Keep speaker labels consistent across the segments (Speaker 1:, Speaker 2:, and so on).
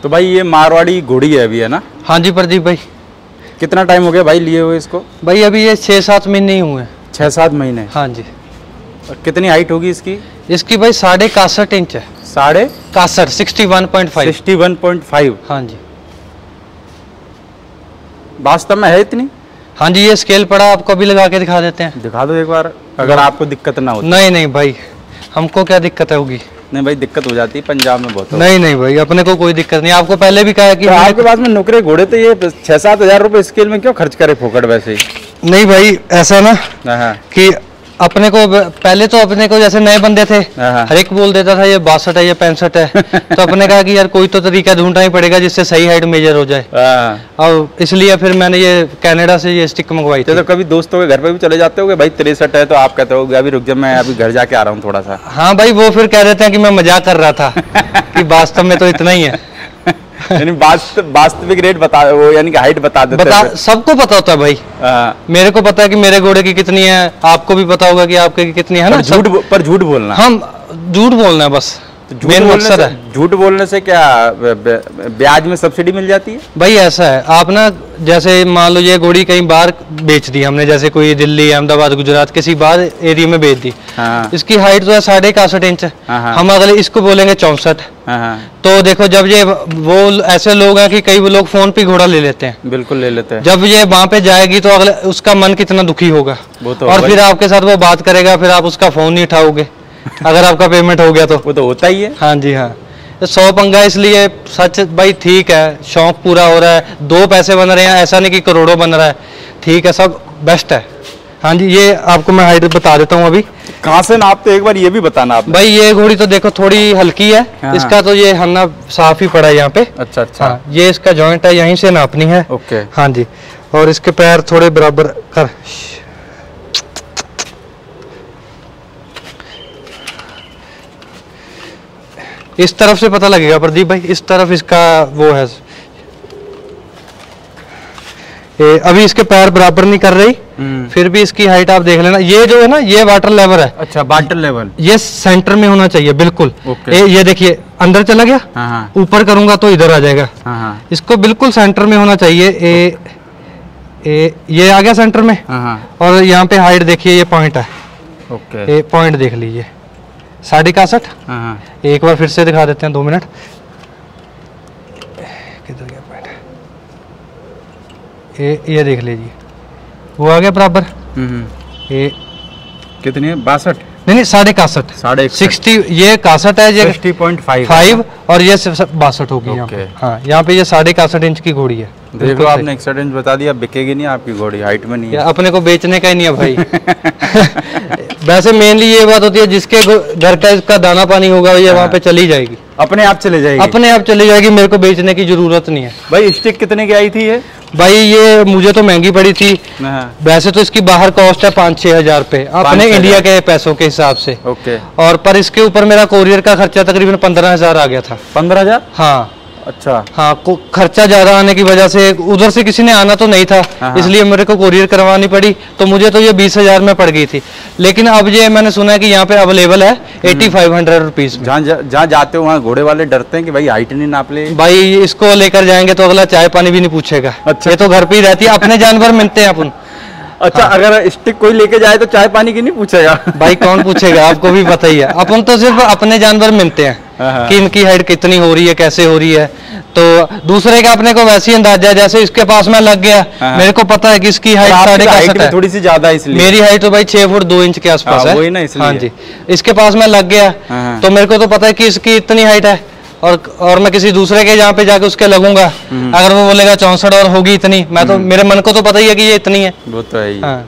Speaker 1: तो भाई ये मारवाड़ी घोड़ी है अभी, है ना?
Speaker 2: हाँ जी प्रदीप भाई।
Speaker 1: कितना टाइम हो गया भाई लिए हुए इसको?
Speaker 2: भाई अभी ये 6-7 महीने ही हुए।
Speaker 1: 6-7 महीने?
Speaker 2: हाँ जी।
Speaker 1: और कितनी हाइट होगी इसकी?
Speaker 2: इसकी भाई 61.5 इंच है।
Speaker 1: 61.5?
Speaker 2: 61.5।
Speaker 1: 61.5?
Speaker 2: हाँ जी।
Speaker 1: वास्तव में है इतनी?
Speaker 2: हाँ जी, ये स्केल पड़ा, आपको भी लगा के दिखा देते हैं।
Speaker 1: दिखा दो एक बार, अगर आपको दिक्कत ना हो।
Speaker 2: नहीं भाई, हमको क्या दिक्कत होगी?
Speaker 1: नहीं भाई, दिक्कत हो जाती है पंजाब में बहुत।
Speaker 2: नहीं भाई, अपने को कोई दिक्कत नहीं। आपको पहले भी कहा कि
Speaker 1: तो आपके पास में नुकरे घोड़े, तो ये 6-7 हजार रुपए स्केल में क्यों खर्च करे फोकट वैसे ही?
Speaker 2: नहीं भाई, ऐसा ना कि अपने को पहले तो अपने को जैसे नए बंदे थे, हर एक बोल देता था ये 62 है, ये 65 है। तो अपने कहा कि यार कोई तो तरीका ढूंढना ही पड़ेगा जिससे सही हाइट मेजर हो जाए। और इसलिए फिर मैंने ये कनाडा से ये स्टिक मंगवाई थी।
Speaker 1: तो कभी दोस्तों के घर पे भी चले जाते हो भाई 63 है, तो आप कहते हो अभी रुक जा, मैं अभी घर जाके आ रहा हूँ थोड़ा सा?
Speaker 2: हाँ भाई, वो फिर कह देते हैं कि मैं मजाक कर रहा था कि वास्तव में तो इतना ही है।
Speaker 1: यानी वास्तविक रेट बता, वो यानी कि हाइट बता देते हैं।
Speaker 2: सबको पता होता है भाई। मेरे को पता है कि मेरे घोड़े की कितनी है, आपको भी पता होगा कि आपके की कितनी है ना।
Speaker 1: झूठ बोलना,
Speaker 2: हम झूठ बोलना है बस, मेन मकसद है।
Speaker 1: झूठ बोलने से क्या ब्याज में सब्सिडी मिल जाती है? भाई
Speaker 2: ऐसा है, आप ना जैसे मान लो ये घोड़ी कहीं बाहर बेच दी हमने, जैसे कोई दिल्ली, अहमदाबाद, गुजरात किसी बाहर एरिया में बेच दी। इसकी हाइट तो है 61.5 इंच। हम अगले इसको बोलेंगे 64। तो देखो, जब ये वो ऐसे लोग हैं कि कई लोग फोन पे घोड़ा ले लेते हैं।
Speaker 1: बिल्कुल ले लेते हैं।
Speaker 2: जब ये वहां पे जाएगी तो अगले उसका मन कितना दुखी होगा, और फिर आपके साथ वो बात करेगा, फिर आप उसका फोन नहीं उठाओगे अगर आपका पेमेंट हो गया तो।
Speaker 1: वो तो होता ही है।
Speaker 2: हाँ जी हाँ, तो 100 पंगा। इसलिए सच भाई, ठीक है, शौक पूरा हो रहा है, 2 पैसे बन रहे हैं, ऐसा नहीं कि करोड़ों बन रहा है। ठीक है, सब बेस्ट है। हाँ जी, ये आपको मैं हाइट बता देता हूँ। अभी
Speaker 1: कहाँ से नापते एक बार ये भी बताना आप
Speaker 2: भाई। ये घोड़ी तो देखो थोड़ी हल्की है। इसका तो ये हन्ना साफ ही पड़ा है यहाँ पे।
Speaker 1: अच्छा।
Speaker 2: हाँ, ये इसका जॉइंट है, यहीं से नापनी है।
Speaker 1: ओके।
Speaker 2: हाँ जी, और इसके पैर थोड़े बराबर कर। इस तरफ से पता लगेगा प्रदीप भाई, इस तरफ इसका वो है। अभी इसके पैर बराबर नहीं कर रही, फिर भी इसकी हाइट आप देख लेना। ये जो है ना, ये वाटर लेवल है। अच्छा, वाटर लेवल ये सेंटर में होना चाहिए बिल्कुल। ये देखिए अंदर चला गया, ऊपर करूंगा तो इधर आ जाएगा। इसको बिल्कुल सेंटर में होना चाहिए। ये आ गया सेंटर में, और यहाँ पे हाइट देखिए, ये पॉइंट है। ओके, पॉइंट देख लीजिए, 61.5। एक बार फिर से दिखा देते हैं, 2 मिनट। किधर गया पॉइंट? ये देख लीजिए, वो आ गया बराबर। ये कितनी है? 62? नहीं, 61.5। 60। ये 61 है, ये 60.5 और ये 62 होगी यहाँ पे। हाँ, यहाँ पे ये 61.5 इंच की घोड़ी है।
Speaker 1: देखो, आपने 61 इंच बता दिया, बिकेगी नहीं आपकी घोड़ी, हाइट में नहीं है।
Speaker 2: अपने को बेचने का ही नहीं है भाई। वैसे मेनली ये बात होती है, जिसके घर का इसका दाना पानी होगा ये वहाँ पे चली जाएगी, अपने आप चले जाएगी, अपने आप चली जाएगी। मेरे को बेचने की जरूरत नहीं है
Speaker 1: भाई। स्टिक कितने की आई थी ये?
Speaker 2: भाई ये मुझे तो महंगी पड़ी थी। वैसे तो इसकी बाहर कॉस्ट है 5-6 हजार रुपए अपने इंडिया के पैसों के हिसाब से। ओके। और पर इसके ऊपर मेरा कोरियर का खर्चा तकरीबन 15,000 आ गया था। 15,000? हाँ। अच्छा। हाँ, खर्चा ज्यादा आने की वजह से, उधर से किसी ने आना तो नहीं था, इसलिए मेरे को कोरियर करवानी पड़ी। तो मुझे तो ये 20,000 में पड़ गई थी। लेकिन अब ये मैंने सुना है कि यहाँ पे अवेलेबल है 8500 रुपीज।
Speaker 1: जहाँ जाते हो वहाँ घोड़े वाले डरते हैं कि भाई हाइट नहीं नाप ले।
Speaker 2: भाई इसको लेकर जाएंगे तो अगला चाय पानी भी नहीं पूछेगा। अच्छा। ये तो घर पे ही रहती है, अपने जानवर मिलते हैं अपन।
Speaker 1: अच्छा। हाँ। अगर स्टिक कोई लेके जाए तो चाय पानी की नहीं पूछेगा?
Speaker 2: भाई कौन पूछेगा, आपको भी पता ही है। अपन तो सिर्फ अपने जानवर मिलते हैं कि इनकी हाइट कितनी हो रही है, कैसे हो रही है। तो दूसरे का अपने को वैसे ही अंदाजा है, जैसे इसके पास में लग गया, मेरे को पता है कि इसकी हाइट 61.5 है, थोड़ी सी ज्यादा है, इसलिए मेरी हाइट तो भाई 6 फुट 2 इंच के आसपास है। वही ना, इसलिए। हाँ जी, इसके पास में लग गया तो मेरे को तो पता है कि इसकी इतनी हाइट है। और मैं किसी दूसरे के जहाँ पे जाके उसके लगूंगा, अगर वो बोलेगा 64 और होगी इतनी, मैं तो, मेरे मन को तो पता ही है कि ये इतनी है। वो तो है ही। हाँ।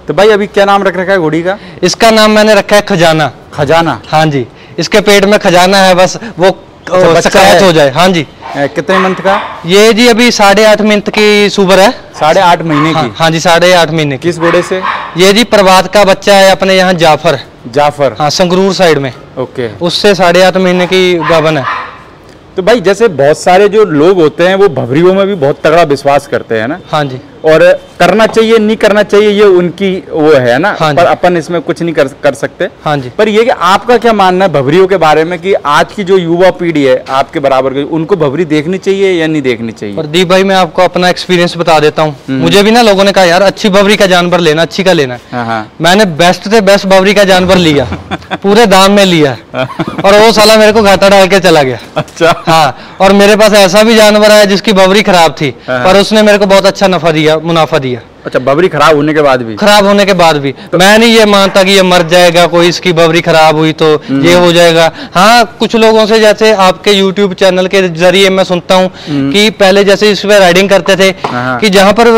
Speaker 1: तो भाई अभी क्या नाम रख रखा है घोड़ी का?
Speaker 2: इसका नाम मैंने रखा है खजाना। खजाना? हाँ जी, इसके पेट में खजाना है, बस वो सक्रिय हो जाए। हाँ जी।
Speaker 1: कितने मंथ का? ये
Speaker 2: जी अभी 8.5 मंथ की सुबर है।
Speaker 1: 8.5 महीने की?
Speaker 2: हाँ जी, 8.5 महीने की।
Speaker 1: किस घोड़े से?
Speaker 2: ये जी प्रभात का बच्चा है, अपने यहाँ जाफर। हाँ, संगरूर साइड में। ओके। उससे 8.5 महीने की गाभन है।
Speaker 1: तो भाई जैसे बहुत सारे जो लोग होते हैं वो भवरियों में भी बहुत तगड़ा विश्वास करते हैं ना?
Speaker 2: हाँ जी।
Speaker 1: और करना चाहिए नहीं करना चाहिए ये उनकी वो है ना,
Speaker 2: हाँ
Speaker 1: पर अपन इसमें कुछ नहीं कर सकते।
Speaker 2: हाँ जी।
Speaker 1: पर ये कि आपका क्या मानना है भवरियों के बारे में कि आज की जो युवा पीढ़ी है आपके बराबर की, उनको भवरी देखनी चाहिए या नहीं देखनी चाहिए?
Speaker 2: प्रदीप भाई मैं आपको अपना एक्सपीरियंस बता देता हूँ। मुझे भी ना लोगों ने कहा यार अच्छी भवरी का जानवर लेना, अच्छी का लेना है।
Speaker 1: हाँ।
Speaker 2: मैंने बेस्ट से बेस्ट भवरी का जानवर लिया, पूरे दाम में लिया, और वो साला मेरे को घाटा डाल के चला गया।
Speaker 1: अच्छा।
Speaker 2: हाँ, और मेरे पास ऐसा भी जानवर है जिसकी भवरी खराब थी, पर उसने मेरे को बहुत अच्छा मुनाफा दिया।
Speaker 1: अच्छा, बबरी खराब होने के बाद भी?
Speaker 2: खराब होने के बाद भी तो मैं नहीं ये मानता कि ये मर जाएगा, कोई इसकी बबरी खराब हुई तो ये हो जाएगा। हाँ, कुछ लोगों से जैसे आपके YouTube चैनल के जरिए मैं सुनता हूँ कि पहले जैसे इस पे राइडिंग करते थे कि जहाँ पर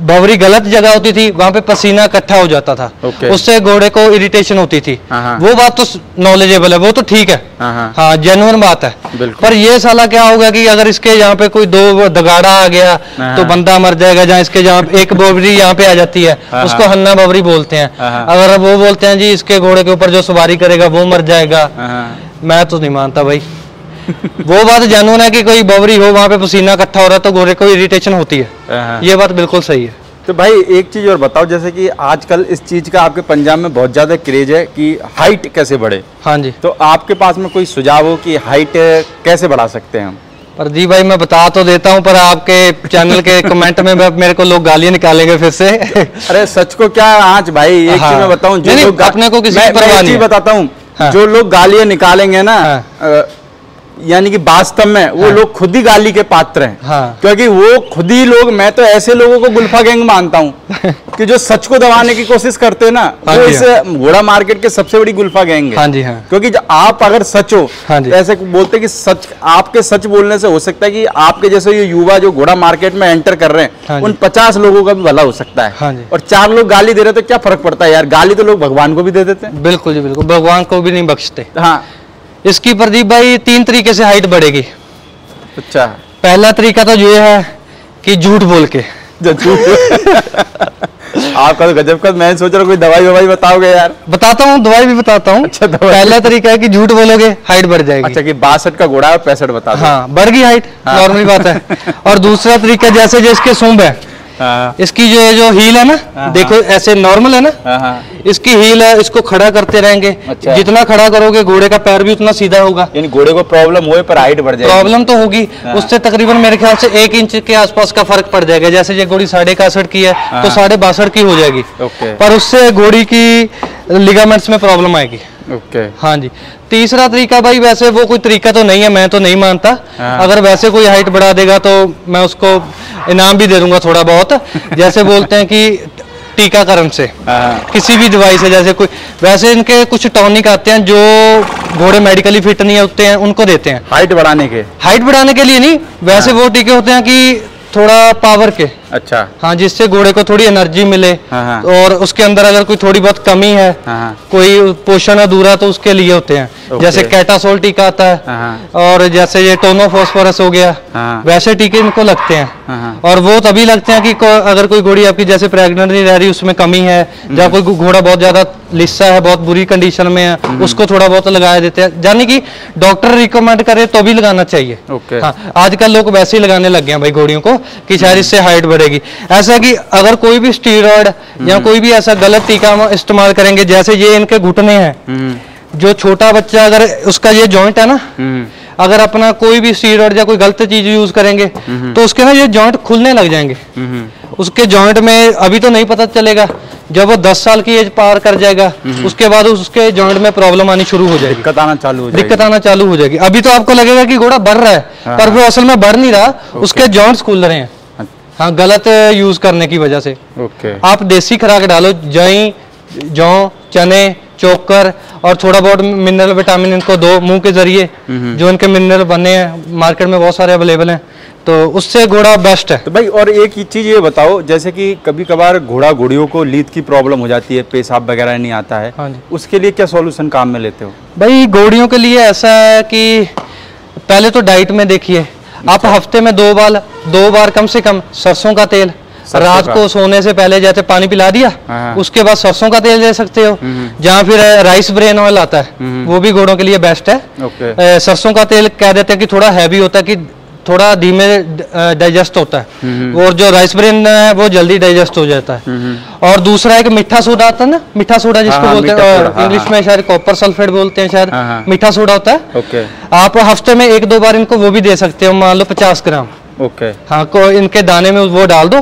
Speaker 2: बबरी गलत जगह होती थी वहाँ पे पसीना इकट्ठा हो जाता था, उससे घोड़े को इरिटेशन होती थी। वो बात तो नॉलेजेबल है, वो तो ठीक है, हाँ जेन्युइन बात है। पर ये साला क्या होगा कि अगर इसके यहाँ पे कोई दो दगाड़ा आ गया तो बंदा मर जाएगा। जहाँ इसके जहाँ एक बबरी यहाँ पे आ जाती है उसको हन्ना बबरी बोलते हैं। अगर वो बोलते हैं जी इसके घोड़े के ऊपर जो सवारी करेगा वो मर जाएगा, मैं तो नहीं मानता भाई। वो बात जेन्युइन है कि कोई बबरी हो वहां पे पसीना इकट्ठा हो रहा है तो घोड़े को इरिटेशन होती है, ये बात बिल्कुल सही है।
Speaker 1: तो भाई एक चीज और बताओ, जैसे कि आजकल इस चीज का आपके पंजाब में बहुत ज्यादा क्रेज है कि हाइट कैसे बढ़े।
Speaker 2: हाँ जी।
Speaker 1: तो आपके पास में कोई सुझाव हो कि हाइट कैसे बढ़ा सकते हैं हम?
Speaker 2: प्रदीप भाई मैं बता तो देता हूँ, पर आपके चैनल के कमेंट में मेरे को लोग गालियां निकालेंगे फिर से।
Speaker 1: अरे सच को क्या आज भाई, एक चीज मैं बताऊं, जो लोग
Speaker 2: अपने को किसी की परवाह नहीं है।
Speaker 1: बताता हूँ, जो लोग गालियां निकालेंगे ना, यानी कि वास्तव में वो लोग खुद ही गाली के पात्र हैं। क्योंकि वो खुद ही लोग, मैं तो ऐसे लोगों को गुल्फा गैंग मानता हूँ कि जो सच को दबाने की कोशिश करते हैं ना, वो इस घोड़ा मार्केट के सबसे बड़ी गुल्फा गैंग है। क्योंकि आप अगर सच हो, ऐसे बोलते कि सच, आपके सच बोलने से हो सकता है कि आपके जैसे ये युवा जो घोड़ा मार्केट में एंटर कर रहे हैं उन 50 लोगों का भी भला हो सकता है। और 4 लोग गाली दे रहे तो क्या फर्क पड़ता है यार, गाली तो लोग भगवान को भी दे देते हैं।
Speaker 2: बिल्कुल जी बिल्कुल, भगवान को भी नहीं बख्शते।
Speaker 1: हाँ, इसकी
Speaker 2: प्रदीप भाई 3 तरीके से हाइट बढ़ेगी।
Speaker 1: अच्छा,
Speaker 2: पहला तरीका तो ये है कि झूठ बोल के।
Speaker 1: आपका तो गजब का, मैं सोच रहा हूँ कोई दवाई बताओगे यार।
Speaker 2: बताता हूँ, दवाई भी बताता हूँ। अच्छा, पहला तरीका है कि झूठ बोलोगे हाइट बढ़ जाएगी।
Speaker 1: अच्छा, कि 62 का घोड़ा है 65 बता दो।
Speaker 2: हाँ, बढ़ गई हाइट, नॉर्मल बात है। और दूसरा तरीका जैसे जिसके सूंड है, इसकी जो हील है ना, देखो ऐसे नॉर्मल है ना, इसकी हील है, इसको खड़ा करते रहेंगे। अच्छा। जितना खड़ा करोगे घोड़े का पैर भी उतना सीधा होगा।
Speaker 1: यानी घोड़े को प्रॉब्लम होए पर हाइट बढ़ जाएगी।
Speaker 2: प्रॉब्लम तो होगी, उससे तकरीबन मेरे ख्याल से 1 इंच के आसपास का फर्क पड़ जाएगा। जैसे ये घोड़ी 61.5 की है तो 62.5 की हो जाएगी, पर उससे घोड़ी की लिगामेंट्स में प्रॉब्लम आएगी। हाँ जी। तीसरा तरीका भाई, वैसे वो कोई तरीका तो नहीं है, मैं तो नहीं मानता। अगर वैसे कोई हाइट बढ़ा देगा तो मैं उसको इनाम भी दे दूंगा थोड़ा बहुत। जैसे बोलते हैं कि टीकाकरण से, किसी भी दवाई से, जैसे कोई वैसे इनके कुछ टॉनिक आते हैं जो घोड़े मेडिकली फिट नहीं होते हैं उनको देते हैं हाइट बढ़ाने के लिए नहीं, वैसे वो टीके होते हैं कि थोड़ा पावर के। अच्छा। हाँ, जिससे घोड़े को थोड़ी एनर्जी मिले। और उसके अंदर अगर कोई थोड़ी बहुत कमी है, कोई पोषण अधूरा, तो उसके लिए होते हैं। जैसे कैटासोल टीका आता है, और जैसे ये टोनोफॉस्फोरस हो गया, वैसे टीके इनको लगते हैं। और वो तभी लगते हैं कि अगर कोई घोड़ी आपकी जैसे प्रेग्नेंट नहीं रह रही, उसमें कमी है, या कोई घोड़ा बहुत ज्यादा लिस्सा है, बहुत बुरी कंडीशन में है, उसको थोड़ा बहुत लगा देते हैं। यानी कि डॉक्टर रिकमेंड करे तो भी लगाना चाहिए। हाँ, आजकल लोग वैसे ही लगाने लग गए हैं भाई घोड़ियों को कि शायद इससे हाइट बढ़ेगी। ऐसा कि अगर कोई भी स्टीरॉयड या कोई भी ऐसा गलत टीका इस्तेमाल करेंगे, जैसे ये इनके घुटने हैं, जो छोटा बच्चा अगर उसका ये जॉइंट है ना, अगर अपना कोई भी स्टीरॉयड या कोई गलत चीज यूज करेंगे तो उसके ना ये जॉइंट खुलने लग जाएंगे। उसके जॉइंट में अभी तो नहीं पता चलेगा, जब वो 10 साल की एज पार कर जाएगा उसके बाद उसके जॉइंट में प्रॉब्लम आनी शुरू हो जाएगी, दिक्कत आना चालू हो जाएगी। अभी तो आपको लगेगा कि घोड़ा बढ़ रहा है, पर वो असल में बढ़ नहीं रहा, उसके जॉइंट्स खुल रहे हैं। हाँ, गलत यूज करने की वजह से। आप देसी खुराक डालो, जई, जौ, चने, चोकर, और थोड़ा बहुत मिनरल विटामिन इनको दो मुंह के जरिए, जो इनके मिनरल बने हैं मार्केट में बहुत सारे अवेलेबल हैं, तो उससे घोड़ा बेस्ट है। तो भाई और एक चीज ये बताओ, जैसे कि कभी कभार घोड़ियों को लीद की प्रॉब्लम हो जाती है, पेशाब वगैरह नहीं आता है। हाँ, उसके लिए क्या सॉल्यूशन काम में लेते हो? भाई घोड़ियों के लिए ऐसा है कि पहले तो डाइट में देखिए, आप हफ्ते में 2 बार कम से कम सरसों का तेल, रात को सोने से पहले जैसे पानी पिला दिया, उसके बाद सरसों का तेल ले सकते हो। जहाँ फिर राइस ब्रेन ऑयल आता है, वो भी घोड़ों के लिए बेस्ट है। सरसों का तेल कह देते हैं कि थोड़ा हैवी होता है, कि थोड़ा धीमे डाइजेस्ट होता है, और जो राइस ब्रेन है वो जल्दी डाइजेस्ट हो जाता है। और दूसरा एक मीठा सोडा आता है ना, मीठा सोडा जिसको बोलते हैं इंग्लिश में शायद कॉपर सल्फेट बोलते हैं शायद, मीठा सोडा होता है। आप हफ्ते में 1-2 बार इनको वो भी दे सकते हो, मान लो 50 ग्राम। हाँ, इनके दाने में वो डाल दो,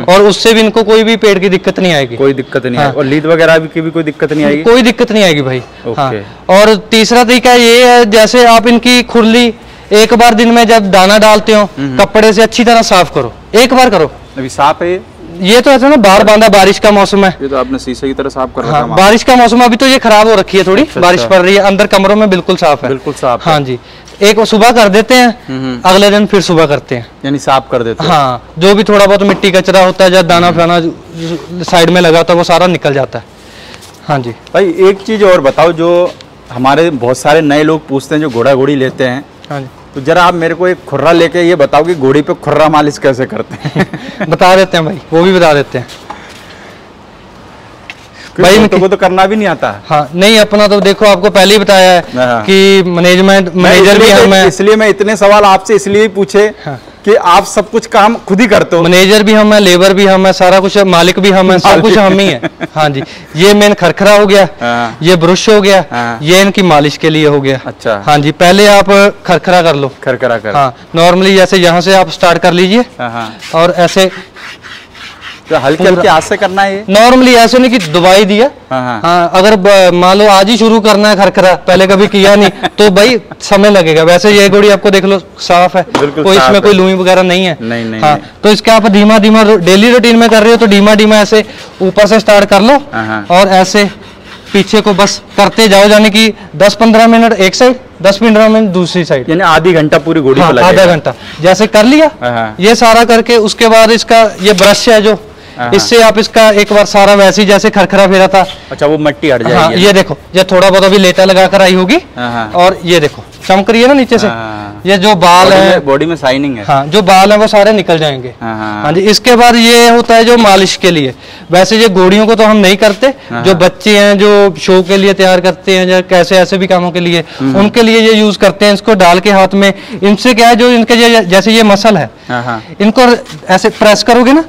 Speaker 2: और उससे भी इनको कोई भी पेट की दिक्कत नहीं आएगी, कोई दिक्कत नहीं आएगी। और लीद वगैरह की भी कोई दिक्कत नहीं आएगी, कोई दिक्कत नहीं आएगी भाई। हाँ। और तीसरा तरीका ये है, जैसे आप इनकी खुरली एक बार दिन में जब दाना डालते हो, कपड़े से अच्छी तरह साफ करो, एक बार करो। अभी साफ है ये तो ऐसा ना, बाहर बांधा, बारिश का मौसम है, ये तो आपने शीशे की तरह साफ कर रखा है। बारिश का मौसम अभी तो ये खराब हो रखी है थोड़ी, बारिश पड़ रही है, अंदर कमरों में बिल्कुल साफ है, बिल्कुल साफ। हाँ जी, एक सुबह कर देते हैं, अगले दिन फिर सुबह करते हैं, यानी साफ कर देते हैं। हाँ, जो भी थोड़ा बहुत मिट्टी कचरा होता है, जब दाना फाना साइड में लगा होता है, वो सारा निकल जाता है। हाँ जी
Speaker 1: भाई, एक चीज और बताओ, जो हमारे बहुत सारे नए लोग पूछते हैं जो घोड़ा घोड़ी लेते हैं। हाँ जी, तो जरा आप मेरे को एक खुर्रा लेके ये बताओ कि घोड़ी पे खुर्रा मालिश कैसे करते हैं।
Speaker 2: बता देते हैं भाई, वो भी बता देते हैं
Speaker 1: भाई, इनको को तो करना भी नहीं आता।
Speaker 2: हाँ, नहीं, अपना तो देखो आपको पहले ही बताया है कि मैनेजर भी हम हैं,
Speaker 1: इसलिए मैं इतने सवाल आपसे इसलिए पूछे कि आप सब कुछ काम खुद ही करते हो।
Speaker 2: मैनेजर भी हम है, लेबर भी हम है, सारा कुछ, मालिक भी हम है, सब कुछ हम ही है। हाँ जी, ये मेन खरखरा हो गया, ये ब्रश हो गया, ये इनकी मालिश के लिए हो गया। अच्छा। हाँ जी, पहले आप खरखरा कर लो, खरखरा कर। हाँ, नॉर्मली जैसे यहाँ से आप स्टार्ट कर लीजिए, और ऐसे
Speaker 1: तो हल्के हल्के हाथ से करना है,
Speaker 2: नॉर्मली ऐसे नहीं कि दबाई दिया। हाँ, अगर मान लो आज ही शुरू करना है खरखरा, पहले कभी किया नहीं, तो भाई समय लगेगा। वैसे ये घोड़ी आपको देख लो साफ है, कोई इसमें कोई लुई वगैरह नहीं है। नहीं। हाँ, तो इसके आप धीमा धीमा डेली रूटीन में कर रहे हो तो धीमा धीमा ऐसे ऊपर से स्टार्ट कर लो, और ऐसे पीछे को बस करते जाओ, यानी कि 10-15 मिनट एक साइड, 10-15 मिनट दूसरी साइड, यानी
Speaker 1: आधी घंटा पूरी घोड़ी
Speaker 2: को लगेगा। आधा घंटा जैसे कर लिया, ये सारा करके उसके बाद इसका ये ब्रश है जो, इससे आप इसका एक बार सारा वैसे ही जैसे खरखरा फेरा था। अच्छा, वो मिट्टी हट जाएगी। हाँ, ये देखो, ये थोड़ा बहुत अभी लेटा लगा कर आई होगी, और ये देखो चमक रही है ना नीचे से। ये जो बाल है, बॉडी में शाइनिंग है। हाँ, जो बाल है वो सारे निकल जाएंगे। हाँ जी, इसके बाद ये होता है जो मालिश के लिए। वैसे ये घोड़ियों को तो हम नहीं करते, जो बच्चे हैं जो शो के लिए तैयार करते हैं, या कैसे ऐसे भी कामों के लिए, उनके लिए ये यूज करते हैं। इसको डाल के हाथ में, इनसे क्या है, जो इनके जैसे ये मसल है, इनको ऐसे प्रेस करोगे ना,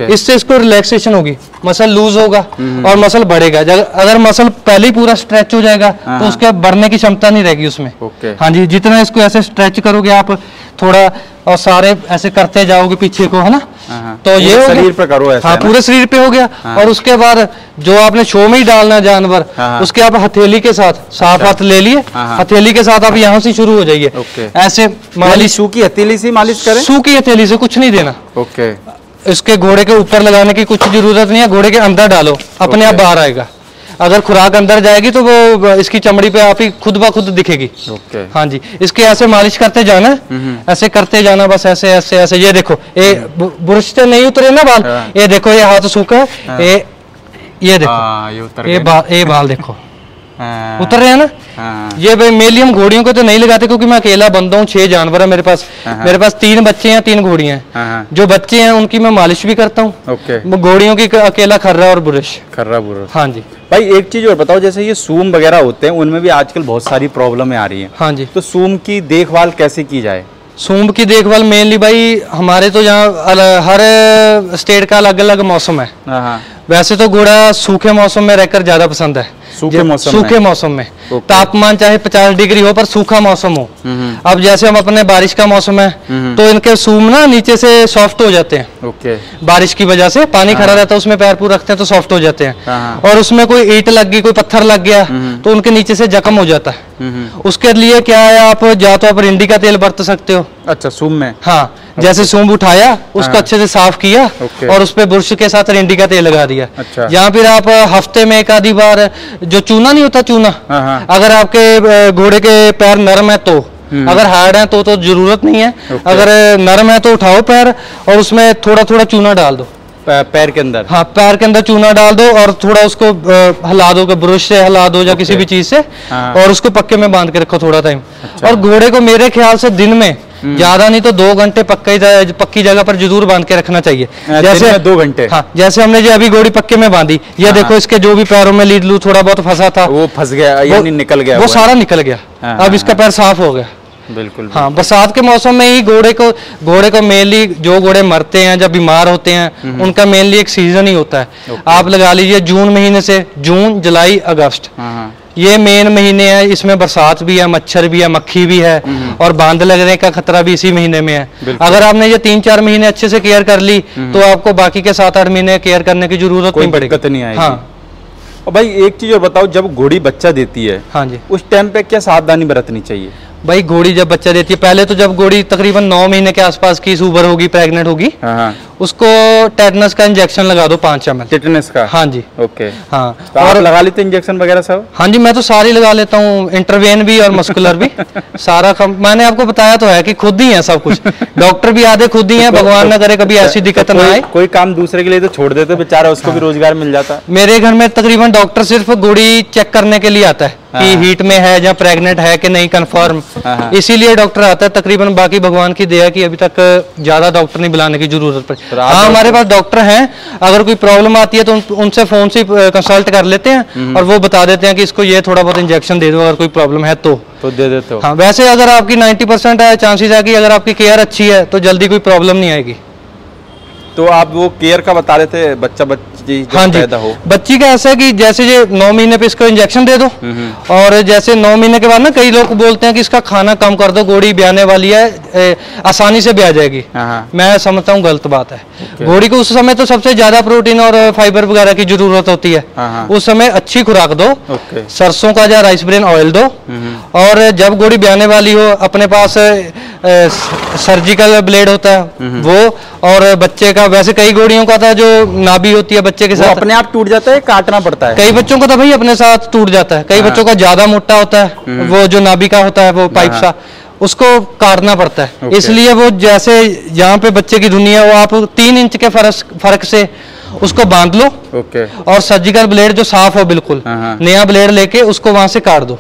Speaker 2: इससे इसको रिलैक्सेशन होगी, मसल लूज होगा और मसल बढ़ेगा। अगर मसल पहले ही पूरा स्ट्रेच हो जाएगा तो उसके बढ़ने की क्षमता नहीं रहेगी उसमें। हाँ जी, जितना इसको ऐसे स्ट्रेच करोगे आप थोड़ा, और सारे ऐसे करते जाओगे पीछे को, है ना, तो ये शरीर पे करो ऐसे। हाँ, पूरे शरीर पे हो गया। और उसके बाद जो आपने शो में ही डालना जानवर, उसके आप हथेली के साथ, साफ हाथ ले लिए, हथेली के साथ आप यहाँ से शुरू हो जाइए ऐसे मालिश।
Speaker 1: सूखी हथेली से मालिश करें?
Speaker 2: सूखी हथेली से, कुछ नहीं देना। इसके घोड़े के ऊपर लगाने की कुछ जरूरत नहीं है, घोड़े के अंदर डालो, अपने आप बाहर आएगा। अगर खुराक अंदर जाएगी तो वो इसकी चमड़ी पे आप ही खुद ब खुद दिखेगी। हाँ जी, इसके ऐसे मालिश करते जाना, ऐसे करते जाना, बस ऐसे ऐसे ऐसे। ये देखो, ये बुरश से नहीं उतरे ना बाल, ये देखो, ये हाथ सूखा है, ये देखो, ये बाल देखो उतर रहे हैं ना। ये भाई मेलियम घोड़ियों को तो नहीं लगाते, क्योंकि मैं अकेला बंदा हूँ, 6 जानवर है मेरे पास। मेरे पास 3 बच्चे हैं, 3 घोड़ियां हैं। जो बच्चे हैं उनकी मैं मालिश भी करता हूँ। घोड़ियों की अकेला खर्रा और बुरश। हाँ जी
Speaker 1: भाई, एक चीज और बताओ, जैसे ये सूम वगैरह होते हैं, उनमें भी आजकल बहुत सारी प्रॉब्लमें आ रही है।
Speaker 2: हाँ जी,
Speaker 1: तो सूम की देखभाल कैसे की जाए?
Speaker 2: सूंड की देखभाल मेनली भाई हमारे तो यहाँ हर स्टेट का अलग अलग मौसम है। वैसे तो घोड़ा सूखे मौसम में रहकर ज्यादा पसंद है। सूखे मौसम में तापमान चाहे 50 डिग्री हो पर सूखा मौसम हो। अब जैसे हम अपने बारिश का मौसम है तो इनके सूम ना नीचे से सॉफ्ट हो जाते हैं। बारिश की वजह से पानी खड़ा रहता है, उसमें पैर पूर रखते हैं तो सॉफ्ट हो जाते हैं। और उसमें कोई ईंट लग गई, कोई पत्थर लग गया तो उनके नीचे से जख्म हो जाता है। उसके लिए क्या है, आप या तो आप रिंडी का तेल बरत सकते हो।
Speaker 1: अच्छा, सूम में?
Speaker 2: हाँ, जैसे सूंब उठाया उसको अच्छे से साफ किया और उस पे बुरश के साथ रिंडी का तेल लगा दिया। या फिर आप हफ्ते में एक आधी बार जो चूना नहीं होता, चूना, अगर आपके घोड़े के पैर नरम है तो, अगर हार्ड है तो जरूरत नहीं है। अगर नरम है तो उठाओ पैर और उसमें थोड़ा थोड़ा चूना डाल दो
Speaker 1: पैर के अंदर।
Speaker 2: हाँ, पैर के अंदर चूना डाल दो और थोड़ा उसको हिला दो, ब्रश से हिला दो या किसी भी चीज से, और उसको पक्के में बांध के रखो थोड़ा टाइम। और घोड़े को मेरे ख्याल से दिन में ज्यादा नहीं तो 2 घंटे पक्की जगह पर जरूर बांध के रखना चाहिए। जैसे
Speaker 1: 2 घंटे।
Speaker 2: हाँ, जैसे हमने जो अभी घोड़ी पक्के में बांधी, ये देखो इसके जो भी पैरों में लीड लू थोड़ा बहुत फंसा था
Speaker 1: वो फंस गया, यानी निकल गया,
Speaker 2: वो सारा निकल गया। अब इसका पैर साफ हो गया।
Speaker 1: बिल्कुल।
Speaker 2: हाँ, बरसात के मौसम में ही घोड़े को मेनली जो घोड़े मरते हैं, जब बीमार होते हैं, उनका मेनली एक सीजन ही होता है। आप लगा लीजिए जून महीने से, जून, जुलाई, अगस्त, ये मेन महीने हैं। इसमें बरसात भी है, मच्छर भी है, मक्खी भी है, और बांध लगने का खतरा भी इसी महीने में है। अगर आपने ये 3-4 महीने अच्छे से केयर कर ली तो आपको बाकी के 7-8 महीने केयर करने की जरूरत नहीं पड़ेगी,
Speaker 1: दिक्कत नहीं आएगी।
Speaker 2: हाँ।
Speaker 1: और भाई एक चीज और बताओ, जब घोड़ी बच्चा देती है,
Speaker 2: हाँ जी,
Speaker 1: उस टाइम पे क्या सावधानी बरतनी चाहिए?
Speaker 2: भाई घोड़ी जब बच्चा देती है, पहले तो जब घोड़ी तकरीबन 9 महीने के आसपास की सुबर होगी, प्रेग्नेंट होगी, उसको टेटनस का इंजेक्शन लगा दो 5 ml।
Speaker 1: टेटनस का? हाँ जी। ओके। हाँ,
Speaker 2: तो
Speaker 1: और लगा लेते हैं इंजेक्शन वगैरह सब?
Speaker 2: हाँ जी, मैं तो सारी लगा लेता हूँ, इंटरवेन भी और मस्कुलर भी सारा मैंने आपको बताया तो है कि खुद ही है सब कुछ। डॉक्टर भी आधे खुद ही है, भगवान ना करे कभी ऐसी दिक्कत ना आए।
Speaker 1: कोई काम दूसरे के लिए तो छोड़ देते बेचारा, उसको भी रोजगार मिल जाता।
Speaker 2: मेरे घर में तकरीबन डॉक्टर सिर्फ घोड़ी चेक करने के लिए आता है कि हीट में है या प्रेग्नेंट है कि नहीं कंफर्म, इसीलिए डॉक्टर आता है तकरीबन। बाकी भगवान की दया कि अभी तक ज्यादा डॉक्टर नहीं बुलाने की जरूरत पड़ी। हाँ, हमारे पास डॉक्टर हैं, अगर कोई प्रॉब्लम आती है तो उनसे फोन से कंसल्ट कर लेते हैं और वो बता देते हैं कि इसको ये थोड़ा बहुत इंजेक्शन दे दो, अगर कोई प्रॉब्लम है तो
Speaker 1: दे देते हो।
Speaker 2: हाँ, वैसे अगर आपकी 90% है चांसेस है कि अगर आपकी केयर अच्छी है तो जल्दी कोई प्रॉब्लम नहीं आएगी।
Speaker 1: तो आप वो केयर का बता रहे थे, बच्ची
Speaker 2: हाँ जी,
Speaker 1: पैदा हो, बच्ची
Speaker 2: का ऐसा है कि जैसे ये 9 महीने पे इसको इंजेक्शन दे दो, और जैसे 9 महीने के बाद ना कई लोग बोलते हैं कि इसका खाना कम कर दो, घोड़ी ब्याने वाली है, आसानी से ब्याह जाएगी। मैं समझता हूँ गलत बात है। घोड़ी को उस समय तो सबसे ज्यादा प्रोटीन और फाइबर वगैरह की जरूरत होती है, उस समय अच्छी खुराक दो, सरसों का या राइस ब्रेन ऑयल दो, और जब घोड़ी ब्याने वाली हो अपने पास सर्जिकल ब्लेड होता है वो, और बच्चे का वैसे कई घोड़ियों का था जो नाभि होती है बच्चे के साथ
Speaker 1: अपने आप टूट जाता है, काटना पड़ता है।
Speaker 2: कई बच्चों का तो भाई अपने साथ टूट जाता है, कई बच्चों का ज्यादा मोटा होता है, वो जो नाभि का होता है वो पाइप सा, उसको काटना पड़ता है। इसलिए वो जैसे यहाँ पे बच्चे की धुनी है, वो आप 3 इंच के फर्क से उसको बांध लो, और सर्जिकल ब्लेड जो साफ हो बिल्कुल, नया ब्लेड लेके उसको वहां से काट दो।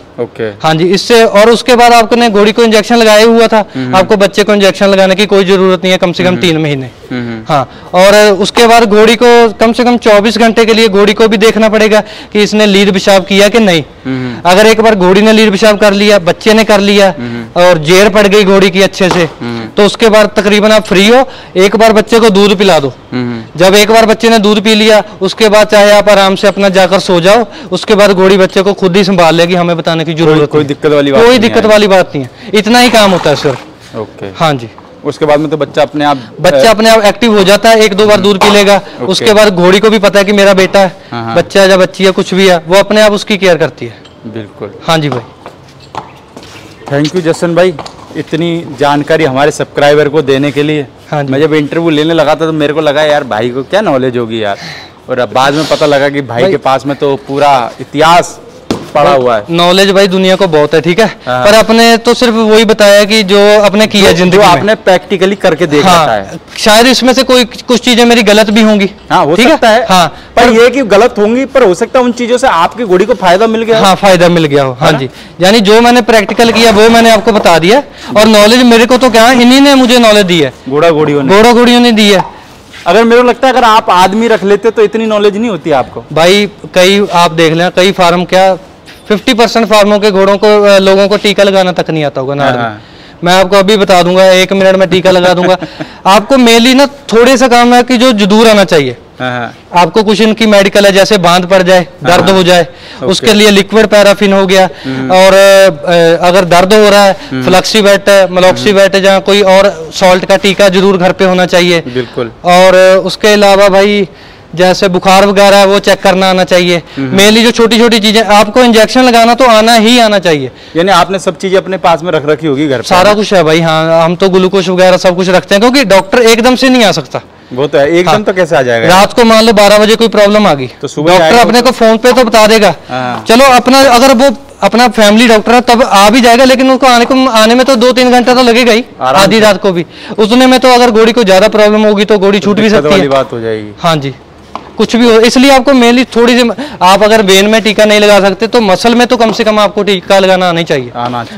Speaker 2: हाँ जी, इससे, और उसके बाद आपने घोड़ी को इंजेक्शन लगाया हुआ था, आपको बच्चे को इंजेक्शन लगाने की कोई जरूरत नहीं है, कम से कम 3 महीने। हाँ, और उसके बाद घोड़ी को कम से कम 24 घंटे के लिए घोड़ी को भी देखना पड़ेगा कि इसने लीर पेशाब किया कि नहीं। अगर एक बार घोड़ी ने लीर पेशाब कर लिया, बच्चे ने कर लिया, और जेर पड़ गई घोड़ी की अच्छे से, तो उसके बाद तकरीबन आप फ्री हो। एक बार बच्चे को दूध पिला दो, जब एक बार बच्चे ने दूध पी लिया, उसके बाद चाहे आप आराम से अपना जाकर सो जाओ, उसके बाद घोड़ी बच्चे को खुद ही संभाल लेगी, हमें बताने की जरूरत
Speaker 1: कोई दिक्कत वाली
Speaker 2: बात नहीं है। इतना ही काम होता है सिर्फ। हाँ जी,
Speaker 1: उसके बाद में तो बच्चा अपने आप
Speaker 2: एक्टिव हो जाता है, 1-2 बार दूध पी लेगा, उसके बाद घोड़ी को भी पता है कि मेरा बेटा है, बच्चा है या बच्ची है, कुछ भी है, वो अपने आप उसकी केयर करती है।
Speaker 1: बिल्कुल।
Speaker 2: हाँ जी भाई,
Speaker 1: थैंक यू जसन भाई, इतनी जानकारी हमारे सब्सक्राइबर को देने के लिए। हाँ, मैं जब इंटरव्यू लेने लगा था तो मेरे को लगा यार भाई को क्या नॉलेज होगी यार, और अब बाद में पता लगा कि भाई के पास में तो पूरा इतिहास पड़ा हुआ है।
Speaker 2: नॉलेज भाई दुनिया को बहुत है, ठीक है, पर अपने तो सिर्फ वही बताया कि जो अपने किया जिंदगी में, आपने
Speaker 1: प्रैक्टिकली करके देख रखा है।
Speaker 2: शायद इसमें से कुछ चीजें मेरी गलत भी होंगी,
Speaker 1: हाँ हो सकता है, हाँ, पर ये कि गलत होंगी, पर हो सकता है उन चीजों से आपकी घोड़ी को फायदा मिल गया।
Speaker 2: हाँ, फायदा मिल गया हो। हाँ जी, यानी जो मैंने प्रैक्टिकल किया वो मैंने आपको बता दिया, और नॉलेज मेरे को तो क्या, इन्हीं ने मुझे नॉलेज दी है, घोड़ा घोड़ियों ने दी है।
Speaker 1: अगर मेरे को लगता है अगर आप आदमी रख लेते तो इतनी नॉलेज नहीं होती आपको।
Speaker 2: भाई कई आप देख लें, कई फार्म क्या 50% फार्मों के घोड़ों को, लोगों को टीका लगाना तक नहीं आता होगा नाड़ में। मैं आपको अभी बता दूंगा, 1 मिनट में टीका लगा दूंगा। आपको मेनली ना थोड़े सा काम है कि जो दूर आना चाहिए। आपको कुछ इनकी मेडिकल है, जैसे बांध पड़ जाए, दर्द हो जाए, उसके लिए लिक्विड पैराफिन हो गया, और अगर दर्द हो रहा है फ्लक्सीवेट, मलॉक्सीवेट, जहाँ कोई और सॉल्ट का टीका जरूर घर पे होना चाहिए।
Speaker 1: बिल्कुल।
Speaker 2: और उसके अलावा भाई जैसे बुखार वगैरह है वो चेक करना आना चाहिए। मेनली जो छोटी छोटी चीजें, आपको इंजेक्शन लगाना तो आना चाहिए।
Speaker 1: यानी आपने सब चीजें अपने पास में रख रखी होगी घर पे?
Speaker 2: सारा कुछ है भाई, हाँ, हम तो ग्लूकोज वगैरह सब कुछ रखते हैं, क्योंकि डॉक्टर एकदम से नहीं आ सकता।
Speaker 1: वो तो है, एकदम हाँ, तो कैसे आ जाएगा?
Speaker 2: रात को मान लो 12 बजे कोई प्रॉब्लम आ गई तो डॉक्टर अपने को फोन पे तो बता देगा। चलो अपना, अगर वो अपना फैमिली डॉक्टर है तब आ भी जाएगा, लेकिन उसको आने में तो 2-3 घंटा तो लगेगा ही, आधी रात को भी। उसने में तो अगर घोड़ी को ज्यादा प्रॉब्लम होगी तो घोड़ी छूट भी सकती है,
Speaker 1: बात हो जाएगी।
Speaker 2: हाँ जी, कुछ भी हो। इसलिए आपको मेनली थोड़ी सी, आप अगर वेन में टीका नहीं लगा सकते तो मसल में तो कम से कम आपको टीका लगाना आना चाहिए।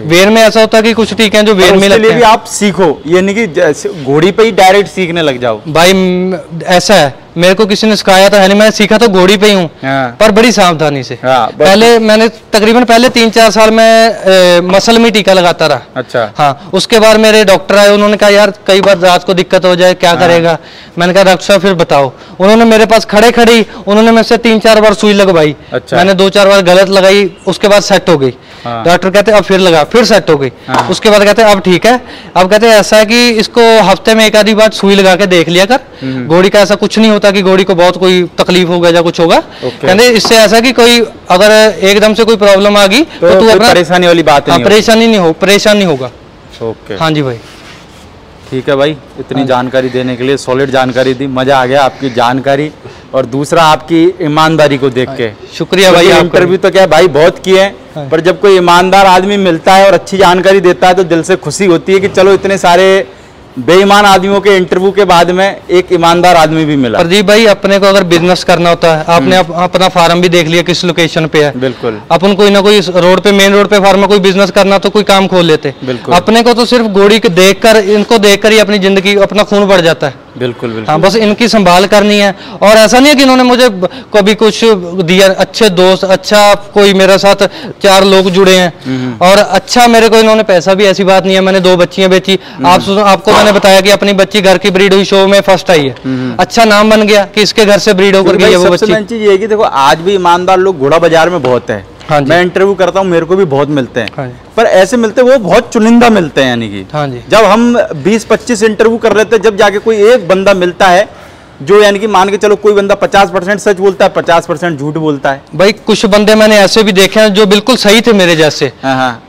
Speaker 2: वेन में ऐसा होता है कि कुछ टीके हैं जो वेन में लगते हैं।
Speaker 1: आप सीखो, ये नहीं कि घोड़ी पे ही डायरेक्ट सीखने लग जाओ।
Speaker 2: भाई ऐसा है, मेरे को किसी ने सिखाया तो है नहीं, मैं सीखा तो घोड़ी पे ही हूँ, पर बड़ी सावधानी से। पहले मैंने तकरीबन पहले 3-4 साल में मसल में टीका लगाता रहा।
Speaker 1: अच्छा।
Speaker 2: हाँ, उसके बाद मेरे डॉक्टर आए, उन्होंने कहा यार कई बार रात को दिक्कत हो जाए, क्या करेगा। मैंने कहा डॉक्टर साहब फिर बताओ। उन्होंने मेरे पास खड़े खड़ी उन्होंने मेरे से 3-4 बार सुई लगवाई।
Speaker 1: अच्छा।
Speaker 2: मैंने 2-4 बार गलत लगाई, उसके बाद सेट हो गई। डॉक्टर कहते अब फिर लगा, फिर सेट हो गई। उसके बाद कहते अब ठीक है। अब कहते ऐसा है कि इसको हफ्ते में एक आधी बार सुई लगा के देख लिया कर। घोड़ी का ऐसा कुछ नहीं होता कि घोड़ी को बहुत कोई तकलीफ होगा या कुछ होगा। कहते इससे ऐसा कि कोई अगर एकदम से कोई प्रॉब्लम आ गई तो तू अपना
Speaker 1: परेशानी वाली बात नहीं,
Speaker 2: परेशान नहीं होगा।
Speaker 1: ओके।
Speaker 2: हाँ जी भाई,
Speaker 1: ठीक है भाई, इतनी जानकारी देने के लिए, सॉलिड जानकारी दी, मजा आ गया आपकी जानकारी और दूसरा आपकी ईमानदारी को देख के।
Speaker 2: शुक्रिया भाई।
Speaker 1: इंटरव्यू तो क्या है भाई बहुत किए हैं, पर जब कोई ईमानदार आदमी मिलता है और अच्छी जानकारी देता है तो दिल से खुशी होती है कि चलो इतने सारे बेईमान आदमियों के इंटरव्यू के बाद में एक ईमानदार आदमी भी मिला।
Speaker 2: प्रदीप भाई, अपने को अगर बिजनेस करना होता है, आपने अपना फार्म भी देख लिया किस लोकेशन पे है।
Speaker 1: बिल्कुल।
Speaker 2: अपन कोई ना कोई रोड पे, मेन रोड पे फार्म में कोई बिजनेस करना तो कोई काम खोल लेते।
Speaker 1: बिल्कुल।
Speaker 2: अपने को तो सिर्फ घोड़ी को देखकर, इनको देखकर ही अपनी जिंदगी, अपना खून बढ़ जाता है।
Speaker 1: बिल्कुल बिल्कुल।
Speaker 2: हाँ, बस इनकी संभाल करनी है। और ऐसा नहीं है कि इन्होंने मुझे कभी कुछ दिया, अच्छे दोस्त, अच्छा कोई मेरे साथ 4 लोग जुड़े हैं और अच्छा मेरे को इन्होंने पैसा भी, ऐसी बात नहीं है। मैंने 2 बच्चियां बेची। आपको मैंने बताया कि अपनी बच्ची घर की ब्रीड हुई, शो में फर्स्ट आई है। अच्छा नाम बन गया कि इसके घर से ब्रीड होकर गई है वो बच्ची।
Speaker 1: सबसे मेन चीज ये है कि देखो आज भी ईमानदार लोग घोड़ा बाजार में बहुत है।
Speaker 2: हाँ,
Speaker 1: मैं इंटरव्यू करता हूँ, मेरे को भी बहुत मिलते हैं।
Speaker 2: हाँ,
Speaker 1: पर ऐसे मिलते वो बहुत चुनिंदा मिलते हैं, यानी कि
Speaker 2: हाँ जी।
Speaker 1: जब हम 20-25 इंटरव्यू कर लेते हैं, जब जाके कोई एक बंदा मिलता है जो यानी कि मान के चलो कोई बंदा 50% सच बोलता है, 50% झूठ बोलता है।
Speaker 2: भाई कुछ बंदे मैंने ऐसे भी देखे हैं जो बिल्कुल सही थे मेरे जैसे।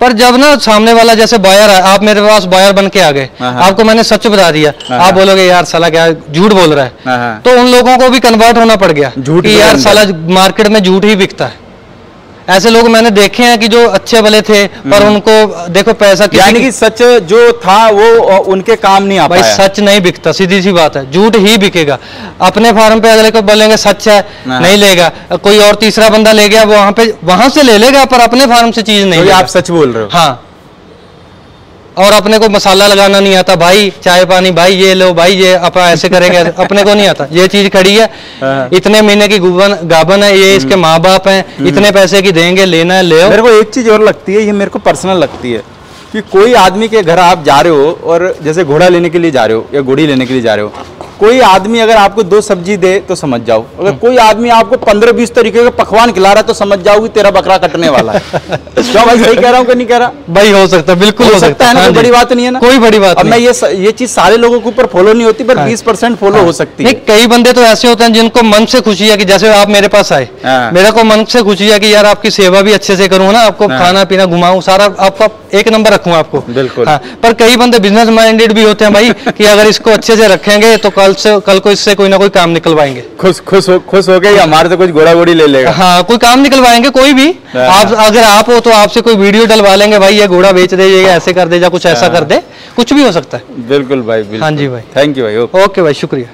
Speaker 2: पर जब ना सामने वाला जैसे बायर है, आप मेरे पास बायर बन के आ गए, आपको मैंने सच बता दिया, आप बोलोगे यार साला क्या झूठ बोल रहा है, तो उन लोगों को भी कन्वर्ट होना पड़ गया कि यार साला मार्केट में झूठ ही बिकता है। ऐसे लोग मैंने देखे हैं कि जो अच्छे भले थे पर उनको देखो पैसा,
Speaker 1: यानी कि सच जो था वो उनके काम नहीं आ पाया।
Speaker 2: भाई सच नहीं बिकता, सीधी सी बात है, झूठ ही बिकेगा। अपने फार्म पे अगले को बोलेंगे सच है, नहीं लेगा। कोई और तीसरा बंदा ले गया, वो वहां से ले लेगा पर अपने फार्म से चीज नहीं।
Speaker 1: तो आप सच बोल रहे हो।
Speaker 2: हाँ, और अपने को मसाला लगाना नहीं आता भाई, चाय पानी भाई ये लो भाई, ये अपन ऐसे करेंगे, अपने को नहीं आता। ये चीज खड़ी है, इतने महीने की गाभन है, ये इसके माँ बाप हैं, इतने पैसे की देंगे, लेना है ले।
Speaker 1: मेरे को एक चीज और लगती है, ये मेरे को पर्सनल लगती है कि कोई आदमी के घर आप जा रहे हो और जैसे घोड़ा लेने के लिए जा रहे हो या घोड़ी लेने के लिए जा रहे हो, कोई आदमी अगर आपको 2 सब्जी दे तो समझ जाओ, अगर कोई आदमी आपको 15-20 तरीके का पकवान खिला रहा है तो समझ जाओ कि तेरा बकरा कटने वाला है। क्या भाई सही कह रहा हूँ कि नहीं कह रहा? भाई
Speaker 2: हो सकता है, बिल्कुल हो सकता है ना,
Speaker 1: कोई बड़ी बात नहीं है ना,
Speaker 2: कोई बड़ी बात
Speaker 1: नहीं। मैं ये चीज सारे लोगों के ऊपर फॉलो नहीं होती, पर 20% फॉलो हो सकती है।
Speaker 2: कई बंदे तो ऐसे होते हैं जिनको मन से खुशी है कि जैसे आप मेरे पास आए, मेरे को मन से खुशी है कि यार आपकी सेवा भी अच्छे से करूँ ना, आपको खाना पीना घुमाऊं, सारा आपका एक नंबर रखूं आपको।
Speaker 1: बिल्कुल।
Speaker 2: पर कई बंदे बिजनेस माइंडेड भी होते हैं भाई कि अगर इसको अच्छे से रखेंगे तो कल को इससे कोई ना कोई काम निकलवाएंगे।
Speaker 1: खुश हो गए हमारे से कुछ घोड़ा घोड़ी ले लेगा।
Speaker 2: हाँ, कोई काम निकलवाएंगे कोई भी। आप अगर आप हो तो आपसे कोई वीडियो डलवा लेंगे, भाई ये घोड़ा बेच दे, ये ऐसे कर दे, या कुछ ऐसा कर दे, कुछ भी हो सकता है।
Speaker 1: बिल्कुल भाई, बिल्कुल।
Speaker 2: हाँ जी भाई,
Speaker 1: थैंक यू भाई।
Speaker 2: ओके भाई, शुक्रिया।